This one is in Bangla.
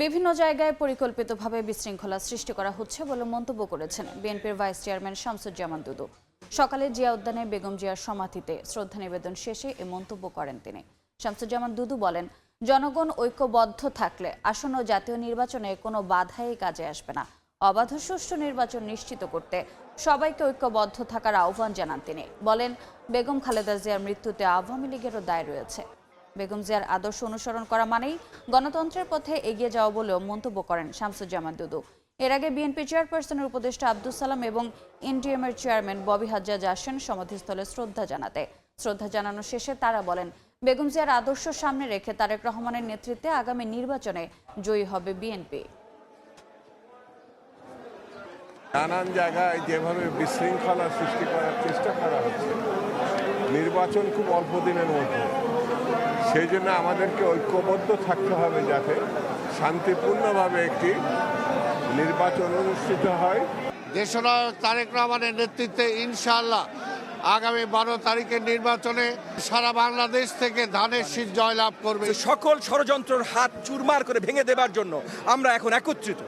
বিভিন্ন জায়গায় পরিকল্পিতভাবে বিশৃঙ্খলা সৃষ্টি করা হচ্ছে বলে মন্তব্য করেছেন বিএনপির ভাইস চেয়ারম্যান শামসুজ্জামান দুদু। সকালে জিয়া উদ্যানে বেগম জিয়ার সমাধিতে শ্রদ্ধা নিবেদন শেষে এ মন্তব্য করেন তিনি। শামসুজ্জামান দুদু বলেন, জনগণ ঐক্যবদ্ধ থাকলে আসন্ন জাতীয় নির্বাচনে কোনো বাধাই কাজে আসবে না। অবাধ সুষ্ঠু নির্বাচন নিশ্চিত করতে সবাইকে ঐক্যবদ্ধ থাকার আহ্বান জানান তিনি। বলেন, বেগম খালেদা জিয়ার মৃত্যুতে আওয়ামী লীগেরও দায় রয়েছে। বেগম জিয়ার আদর্শ অনুসরণ করা মানেই গণতন্ত্রের পথে এগিয়ে যাওয়া বলেও মন্তব্য করেন শামসুজ্জামান দুদু। এর আগে বিএনপি চেয়ারপারসনের উপদেষ্টা আব্দুস সালাম এবং এনডিএমের চেয়ারম্যান ববি হাজ্জাজ আসেন সমাধিস্থলে শ্রদ্ধা জানাতে। শ্রদ্ধা জানানো শেষে তারা বলেন, বেগম জিয়ার আদর্শ সামনে রেখে তারেক রহমানের নেতৃত্বে আগামী নির্বাচনে জয়ী হবে বিএনপি। নানান জায়গায় যেভাবে বিশৃঙ্খলা সৃষ্টি করার চেষ্টা করা হচ্ছে, নির্বাচন খুব অল্প দিনের মধ্যে, সেই জন্য আমাদেরকে ঐক্যবদ্ধ থাকতে হবে যাতে শান্তিপূর্ণভাবে একটি নির্বাচন অনুষ্ঠিত হয়। দেশনায়ক তারেক রহমানের নেতৃত্বে ইনশাআল্লাহ আগামী 12 তারিখের নির্বাচনে সারা বাংলাদেশ থেকে ধানের শীষ জয়লাভ করবে। সকল ষড়যন্ত্রের হাত চুরমার করে ভেঙে দেবার জন্য আমরা এখন একত্রিত।